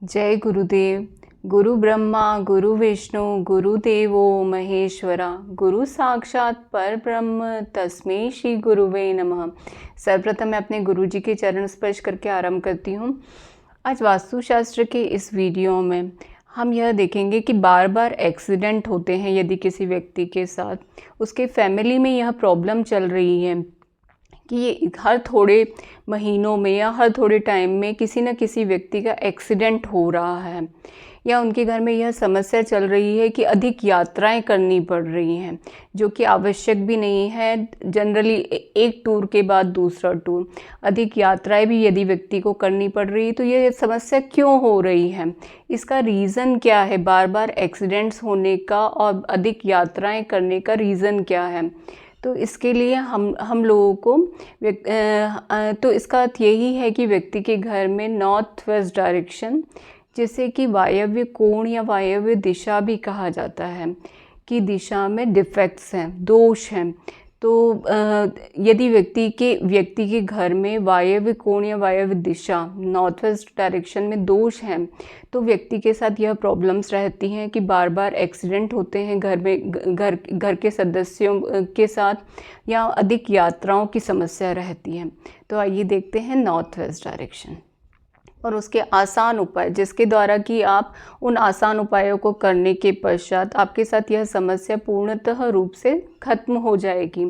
जय गुरुदेव। गुरु ब्रह्मा गुरु विष्णु गुरुदेवो महेश्वरा, गुरु साक्षात पर ब्रह्म तस्मै श्री गुरुवे नमः। सर्वप्रथम मैं अपने गुरु जी के चरण स्पर्श करके आरंभ करती हूँ। आज वास्तुशास्त्र के इस वीडियो में हम यह देखेंगे कि बार बार एक्सीडेंट होते हैं यदि किसी व्यक्ति के साथ, उसके फैमिली में यह प्रॉब्लम चल रही है कि ये हर थोड़े महीनों में या हर थोड़े टाइम में किसी न किसी व्यक्ति का एक्सीडेंट हो रहा है, या उनके घर में यह समस्या चल रही है कि अधिक यात्राएं करनी पड़ रही हैं, जो कि आवश्यक भी नहीं है। जनरली एक टूर के बाद दूसरा टूर, अधिक यात्राएं भी यदि व्यक्ति को करनी पड़ रही है तो ये समस्या क्यों हो रही है, इसका रीज़न क्या है, बार बार एक्सीडेंट्स होने का और अधिक यात्राएं करने का रीज़न क्या है। तो इसके लिए हम लोगों को तो इसका अर्थ यही है कि व्यक्ति के घर में नॉर्थ वेस्ट डायरेक्शन, जिसे कि वायव्य कोण या वायव्य दिशा भी कहा जाता है, कि दिशा में डिफेक्ट्स हैं, दोष हैं। तो यदि व्यक्ति के घर में वायव्य कोण या वायव्य दिशा नॉर्थ वेस्ट डायरेक्शन में दोष हैं, तो व्यक्ति के साथ यह प्रॉब्लम्स रहती हैं कि बार बार एक्सीडेंट होते हैं घर के सदस्यों के साथ, या अधिक यात्राओं की समस्या रहती है। तो आइए देखते हैं नॉर्थ वेस्ट डायरेक्शन और उसके आसान उपाय, जिसके द्वारा कि आप उन आसान उपायों को करने के पश्चात आपके साथ यह समस्या पूर्णतः रूप से खत्म हो जाएगी,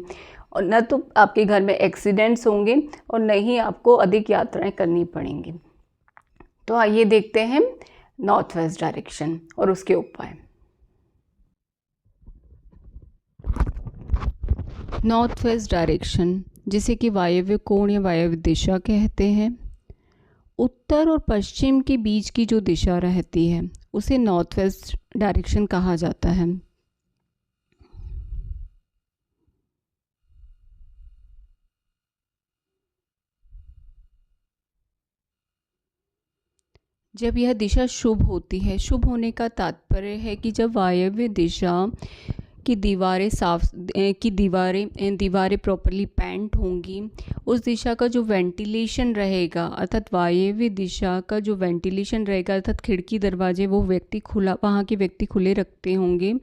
और न तो आपके घर में एक्सीडेंट्स होंगे और न ही आपको अधिक यात्राएं करनी पड़ेंगी। तो आइए देखते हैं नॉर्थ वेस्ट डायरेक्शन और उसके उपाय। नॉर्थ वेस्ट डायरेक्शन, जिसे कि वायव्य कोण या वायव्य दिशा कहते हैं, उत्तर और पश्चिम के बीच की जो दिशा रहती है उसे नॉर्थ वेस्ट डायरेक्शन कहा जाता है। जब यह दिशा शुभ होती है, शुभ होने का तात्पर्य है कि जब वायव्य दिशा की दीवारें प्रॉपरली पेंट होंगी, उस दिशा का जो वेंटिलेशन रहेगा, अर्थात वायव्य दिशा का जो वेंटिलेशन रहेगा, अर्थात खिड़की दरवाजे वो वहाँ के व्यक्ति खुले रखते होंगे,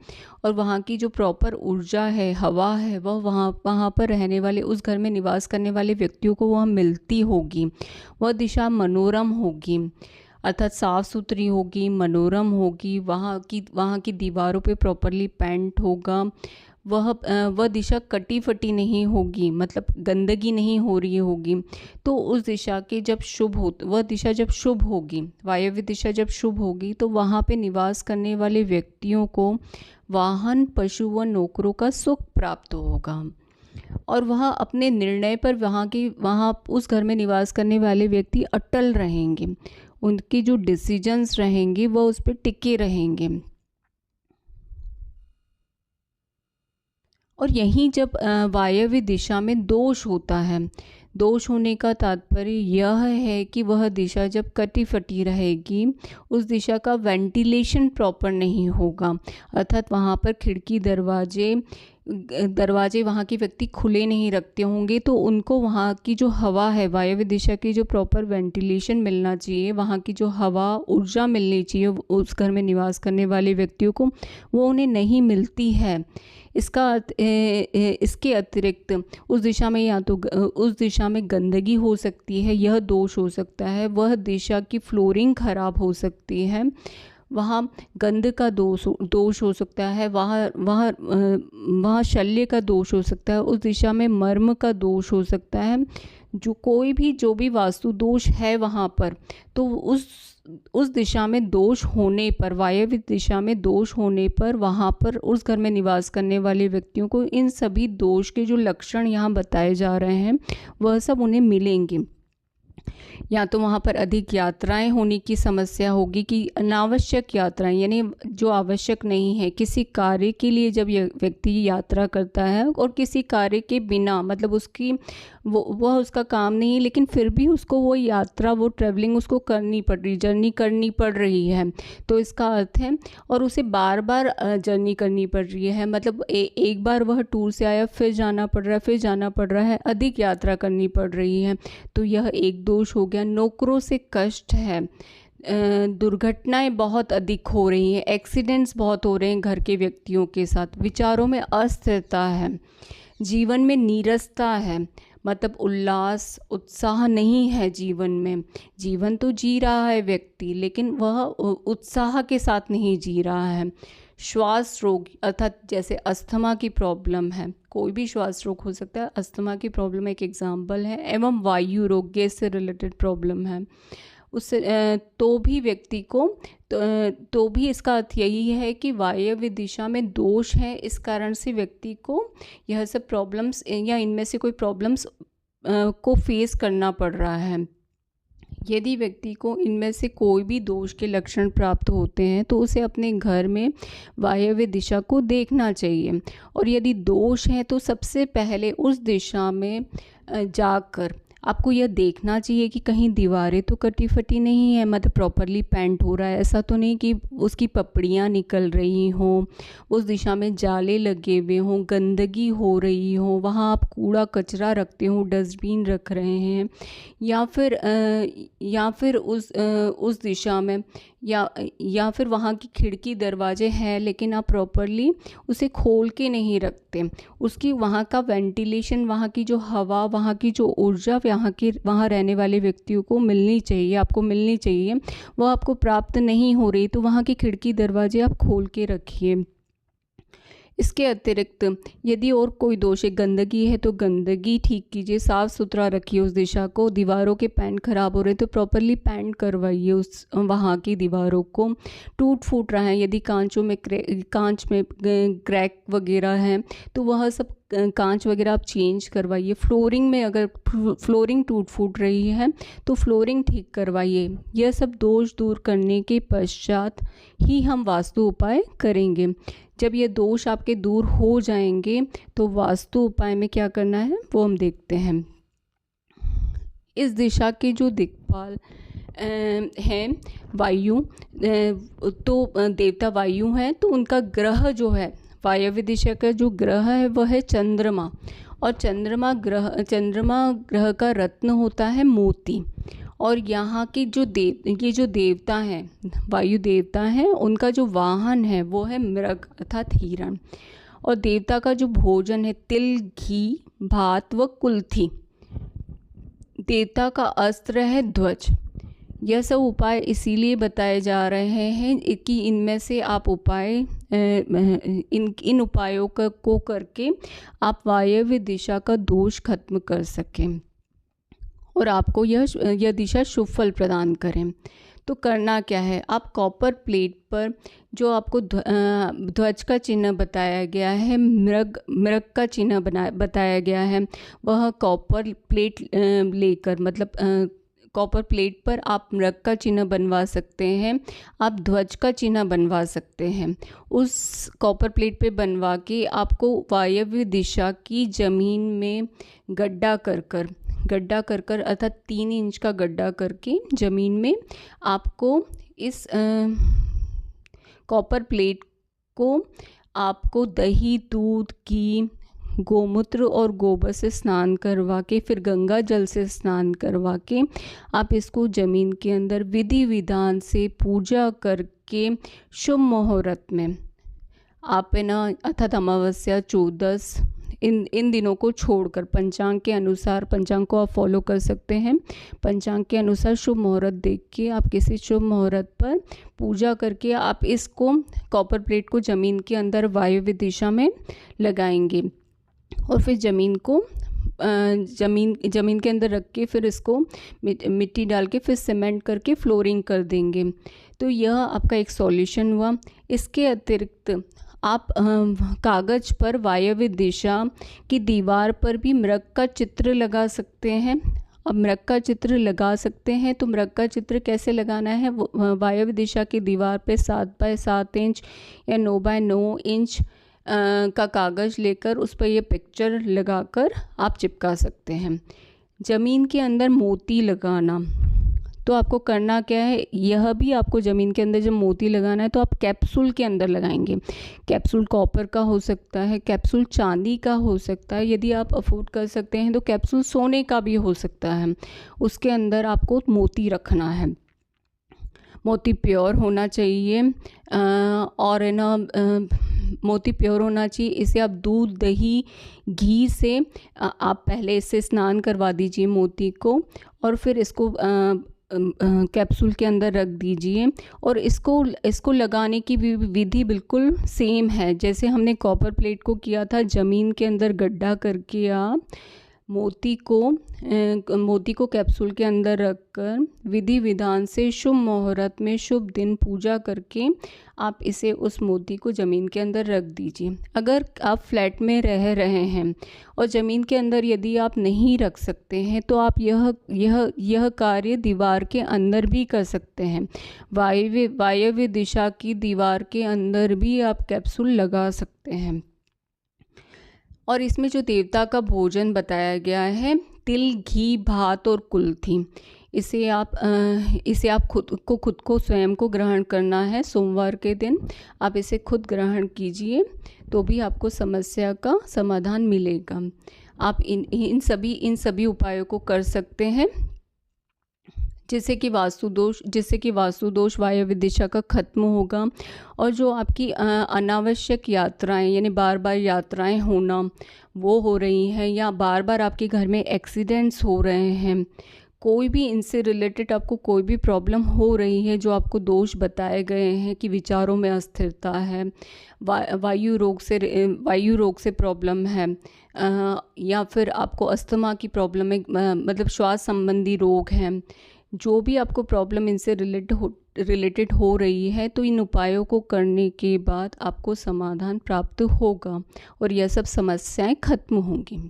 और वहाँ की जो प्रॉपर ऊर्जा है, हवा है, वह वहाँ पर रहने वाले, उस घर में निवास करने वाले व्यक्तियों को वह मिलती होगी। वह दिशा मनोरम होगी, अर्थात साफ़ सुथरी होगी, मनोरम होगी, वहाँ की दीवारों पे प्रॉपरली पेंट होगा, वह दिशा कटी फटी नहीं होगी, मतलब गंदगी नहीं हो रही होगी। तो उस दिशा के जब वह दिशा जब शुभ होगी, वायव्य दिशा जब शुभ होगी, तो वहाँ पे निवास करने वाले व्यक्तियों को वाहन, पशु व नौकरों का सुख प्राप्त होगा, और वह अपने निर्णय पर वहाँ उस घर में निवास करने वाले व्यक्ति अटल रहेंगे, उनके जो डिसीजंस रहेंगे वह उस पर टिके रहेंगे। और यहीं जब वायव्य दिशा में दोष होता है, दोष होने का तात्पर्य यह है कि वह दिशा जब कटी फटी रहेगी, उस दिशा का वेंटिलेशन प्रॉपर नहीं होगा, अर्थात वहाँ पर खिड़की दरवाजे वहाँ के व्यक्ति खुले नहीं रखते होंगे, तो उनको वहाँ की जो हवा है, वायव्य दिशा की जो प्रॉपर वेंटिलेशन मिलना चाहिए, वहाँ की जो हवा ऊर्जा मिलनी चाहिए उस घर में निवास करने वाले व्यक्तियों को, वो उन्हें नहीं मिलती है। इसके अतिरिक्त उस दिशा में गंदगी हो सकती है, यह दोष हो सकता है, वह दिशा की फ्लोरिंग खराब हो सकती है, वहाँ गंध का दोष हो सकता है, वहाँ शल्य का दोष हो सकता है, उस दिशा में मर्म का दोष हो सकता है। जो भी वास्तु दोष है वहाँ पर, तो उस दिशा में दोष होने पर, वायव्य दिशा में दोष होने पर, वहाँ पर उस घर में निवास करने वाले व्यक्तियों को इन सभी दोष के जो लक्षण यहाँ बताए जा रहे हैं वह सब उन्हें मिलेंगे। या तो वहाँ पर अधिक यात्राएं होने की समस्या होगी, कि अनावश्यक यात्राएं, यानी जो आवश्यक नहीं है, किसी कार्य के लिए जब व्यक्ति यात्रा करता है और किसी कार्य के बिना, मतलब वह उसका काम नहीं है, लेकिन फिर भी उसको वो यात्रा, वो ट्रैवलिंग उसको जर्नी करनी पड़ रही है, तो इसका अर्थ है, और उसे बार बार जर्नी करनी पड़ रही है, मतलब एक बार वह टूर से आया, फिर जाना पड़ रहा है, अधिक यात्रा करनी पड़ रही है, तो यह एक दोष हो गया। नौकरों से कष्ट है, दुर्घटनाएं बहुत अधिक हो रही हैं, एक्सीडेंट्स बहुत हो रहे हैं घर के व्यक्तियों के साथ, विचारों में अस्थिरता है, जीवन में नीरसता है, मतलब उल्लास उत्साह नहीं है जीवन में। जीवन तो जी रहा है व्यक्ति, लेकिन वह उत्साह के साथ नहीं जी रहा है। श्वास रोग अर्थात जैसे अस्थमा की प्रॉब्लम है, कोई भी श्वास रोग हो सकता है, अस्थमा की प्रॉब्लम एक एग्जाम्पल है, एवं वायु रोग गैस से रिलेटेड प्रॉब्लम है, उससे तो भी व्यक्ति को तो भी इसका अर्थ यही है कि वायव्य दिशा में दोष है, इस कारण से व्यक्ति को यह सब प्रॉब्लम्स या इनमें से कोई प्रॉब्लम्स को फेस करना पड़ रहा है। यदि व्यक्ति को इनमें से कोई भी दोष के लक्षण प्राप्त होते हैं तो उसे अपने घर में वायव्य दिशा को देखना चाहिए, और यदि दोष है तो सबसे पहले उस दिशा में जाकर आपको यह देखना चाहिए कि कहीं दीवारें तो कटी फटी नहीं है, मतलब प्रॉपरली पेंट हो रहा है, ऐसा तो नहीं कि उसकी पपड़ियाँ निकल रही हों, उस दिशा में जाले लगे हुए हों, गंदगी हो रही हो, वहाँ आप कूड़ा कचरा रखते हो, डस्टबिन रख रहे हैं, या फिर उस दिशा में या फिर वहाँ की खिड़की दरवाजे हैं लेकिन आप प्रॉपरली उसे खोल के नहीं रखते, उसकी वहाँ का वेंटिलेशन, वहाँ की जो हवा, वहाँ की जो ऊर्जा वहाँ रहने वाले व्यक्तियों को मिलनी चाहिए, आपको मिलनी चाहिए, वो आपको प्राप्त नहीं हो रही, तो वहाँ की खिड़की दरवाजे आप खोल के रखिए। इसके अतिरिक्त यदि और कोई दोष है, गंदगी है तो गंदगी ठीक कीजिए, साफ़ सुथरा रखिए उस दिशा को। दीवारों के पेंट खराब हो रहे तो प्रॉपरली पेंट करवाइए उस वहाँ की दीवारों को। टूट फूट रहा है, यदि कांच में क्रैक वगैरह हैं तो वह सब कांच वगैरह आप चेंज करवाइए। फ्लोरिंग में अगर फ्लोरिंग टूट फूट रही है तो फ्लोरिंग ठीक करवाइए। यह सब दोष दूर करने के पश्चात ही हम वास्तु उपाय करेंगे। जब ये दोष आपके दूर हो जाएंगे तो वास्तु उपाय में क्या करना है वो हम देखते हैं। इस दिशा के जो दिक्पाल हैं वायु, तो देवता वायु हैं, तो उनका ग्रह जो है, वायव्य दिशा का जो ग्रह है वह है चंद्रमा, और चंद्रमा ग्रह का रत्न होता है मोती। और यहाँ की ये जो देवता हैं, वायु देवता हैं, उनका जो वाहन है वो है मृग अर्थात हिरण, और देवता का जो भोजन है तिल, घी, भात व कुल्थी। देवता का अस्त्र है ध्वज। यह सब उपाय इसीलिए बताए जा रहे हैं कि इनमें से आप इन उपायों को करके आप वायव्य दिशा का दोष खत्म कर सकें और आपको यह दिशा शुभ फल प्रदान करें। तो करना क्या है, आप कॉपर प्लेट पर जो आपको ध्वज का चिन्ह बताया गया है, मृग का चिन्ह बताया गया है, वह कॉपर प्लेट लेकर, मतलब कॉपर प्लेट पर आप मृग का चिन्ह बनवा सकते हैं, आप ध्वज का चिन्ह बनवा सकते हैं। उस कॉपर प्लेट पे बनवा के आपको वायव्य दिशा की ज़मीन में गड्ढा कर अर्थात 3 इंच का गड्ढा करके ज़मीन में आपको इस कॉपर प्लेट को आपको दही, दूध, घी, गोमूत्र और गोबर से स्नान करवा के, फिर गंगा जल से स्नान करवा के आप इसको ज़मीन के अंदर विधि विधान से पूजा करके शुभ मुहूर्त में आप अर्थात अमावस्या, चौदस, इन दिनों को छोड़कर पंचांग के अनुसार, पंचांग को आप फॉलो कर सकते हैं, पंचांग के अनुसार शुभ मुहूर्त देख के आप किसी शुभ मुहूर्त पर पूजा करके आप इसको कॉपर प्लेट को ज़मीन के अंदर वायव्य दिशा में लगाएंगे, और फिर ज़मीन के अंदर रख के फिर इसको मिट्टी डाल के फिर सीमेंट करके फ्लोरिंग कर देंगे। तो यह आपका एक सॉल्यूशन हुआ। इसके अतिरिक्त आप कागज़ पर वायव्य दिशा की दीवार पर भी मृग का चित्र लगा सकते हैं। अब मृग का चित्र लगा सकते हैं तो मृग का चित्र कैसे लगाना है, वायव्य दिशा की दीवार पे 7 बाय 7 इंच या 9 बाय 9 इंच का कागज़ लेकर उस पर ये पिक्चर लगाकर आप चिपका सकते हैं। ज़मीन के अंदर मोती लगाना, तो आपको करना क्या है, यह भी आपको ज़मीन के अंदर जब मोती लगाना है तो आप कैप्सूल के अंदर लगाएंगे। कैप्सूल कॉपर का हो सकता है, कैप्सूल चांदी का हो सकता है, यदि आप अफोर्ड कर सकते हैं तो कैप्सूल सोने का भी हो सकता है। उसके अंदर आपको मोती रखना है। मोती प्योर होना चाहिए और है ना मोती प्योर होना चाहिए। इसे आप दूध, दही, घी से आप पहले इससे स्नान करवा दीजिए मोती को, और फिर इसको कैप्सूल के अंदर रख दीजिए। और इसको लगाने की विधि बिल्कुल सेम है जैसे हमने कॉपर प्लेट को किया था। ज़मीन के अंदर गड्ढा करके आप मोती को कैप्सूल के अंदर रखकर विधि विधान से शुभ मुहूर्त में शुभ दिन पूजा करके आप इसे उस मोती को ज़मीन के अंदर रख दीजिए। अगर आप फ्लैट में रह रहे हैं और ज़मीन के अंदर यदि आप नहीं रख सकते हैं तो आप यह कार्य दीवार के अंदर भी कर सकते हैं। वायव्य दिशा की दीवार के अंदर भी आप कैप्सूल लगा सकते हैं। और इसमें जो देवता का भोजन बताया गया है, तिल, घी, भात और कुल्थी, इसे आप खुद को स्वयं को ग्रहण करना है। सोमवार के दिन आप इसे खुद ग्रहण कीजिए तो भी आपको समस्या का समाधान मिलेगा। आप इन सभी उपायों को कर सकते हैं जिससे कि वास्तु दोष वायव्य दिशा का खत्म होगा। और जो आपकी अनावश्यक यात्राएं यानी बार बार यात्राएं होना वो हो रही हैं, या बार बार आपके घर में एक्सीडेंट्स हो रहे हैं, कोई भी इनसे रिलेटेड आपको कोई भी प्रॉब्लम हो रही है, जो आपको दोष बताए गए हैं कि विचारों में अस्थिरता है, वायु रोग से प्रॉब्लम है, या फिर आपको अस्थमा की प्रॉब्लम है, मतलब श्वास संबंधी रोग हैं, जो भी आपको प्रॉब्लम इनसे रिलेटेड हो रही है, तो इन उपायों को करने के बाद आपको समाधान प्राप्त होगा और यह सब समस्याएं खत्म होंगी।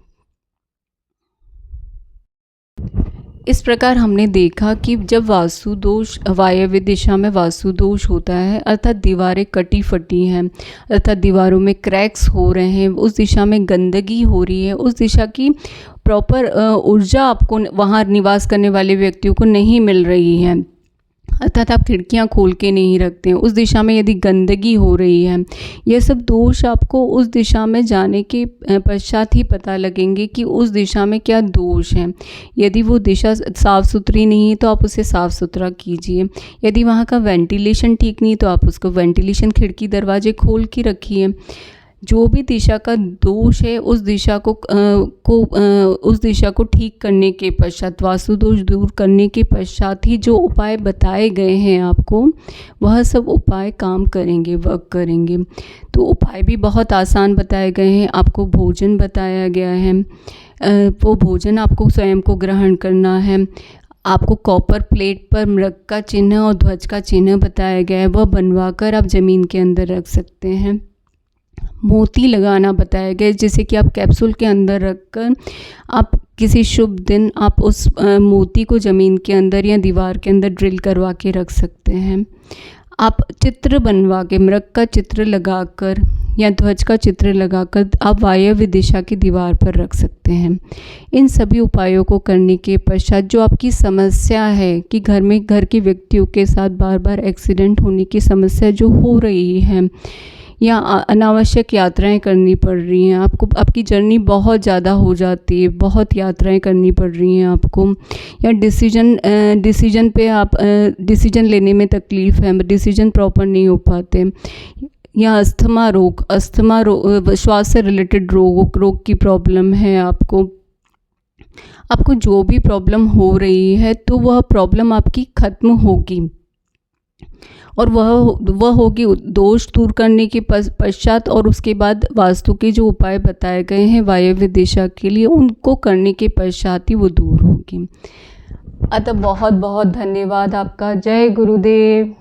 इस प्रकार हमने देखा कि जब वास्तु दोष, वायव्य दिशा में वास्तु दोष होता है, अर्थात दीवारें कटी फटी हैं, अर्थात दीवारों में क्रैक्स हो रहे हैं, उस दिशा में गंदगी हो रही है, उस दिशा की प्रॉपर ऊर्जा आपको वहाँ निवास करने वाले व्यक्तियों को नहीं मिल रही है, अर्थात आप खिड़कियाँ खोल के नहीं रखते हैं, उस दिशा में यदि गंदगी हो रही है, यह सब दोष आपको उस दिशा में जाने के पश्चात ही पता लगेंगे कि उस दिशा में क्या दोष है। यदि वो दिशा साफ़ सुथरी नहीं है तो आप उसे साफ़ सुथरा कीजिए। यदि वहाँ का वेंटिलेशन ठीक नहीं तो आप उसको वेंटिलेशन, खिड़की, दरवाजे खोल के रखिए। जो भी दिशा का दोष है उस दिशा को ठीक करने के पश्चात, वास्तु दोष दूर करने के पश्चात ही जो उपाय बताए गए हैं आपको, वह सब उपाय काम करेंगे, वर्क करेंगे। तो उपाय भी बहुत आसान बताए गए हैं। आपको भोजन बताया गया है, वो भोजन आपको स्वयं को ग्रहण करना है। आपको कॉपर प्लेट पर मृग का चिन्ह और ध्वज का चिन्ह बताया गया है, वह बनवा कर आप ज़मीन के अंदर रख सकते हैं। मोती लगाना बताया गया, जैसे कि आप कैप्सूल के अंदर रखकर आप किसी शुभ दिन आप उस मोती को ज़मीन के अंदर या दीवार के अंदर ड्रिल करवा के रख सकते हैं। आप चित्र बनवा के, मृग का चित्र लगाकर या ध्वज का चित्र लगाकर आप वायव्य दिशा की दीवार पर रख सकते हैं। इन सभी उपायों को करने के पश्चात जो आपकी समस्या है कि घर के व्यक्तियों के साथ बार बार एक्सीडेंट होने की समस्या जो हो रही है, या अनावश्यक यात्राएं करनी पड़ रही हैं, आपकी जर्नी बहुत ज़्यादा हो जाती है, बहुत यात्राएं करनी पड़ रही हैं आपको, या डिसीजन पे आप डिसीजन लेने में तकलीफ़ है, डिसीजन प्रॉपर नहीं हो पाते, या अस्थमा रोग, श्वास से रिलेटेड रोग की प्रॉब्लम है आपको जो भी प्रॉब्लम हो रही है तो वह प्रॉब्लम आपकी ख़त्म होगी। और वह होगी दोष दूर करने के पश्चात, और उसके बाद वास्तु के जो उपाय बताए गए हैं वायव्य दिशा के लिए, उनको करने के पश्चात ही वो दूर होगी। अतः बहुत बहुत धन्यवाद आपका। जय गुरुदेव।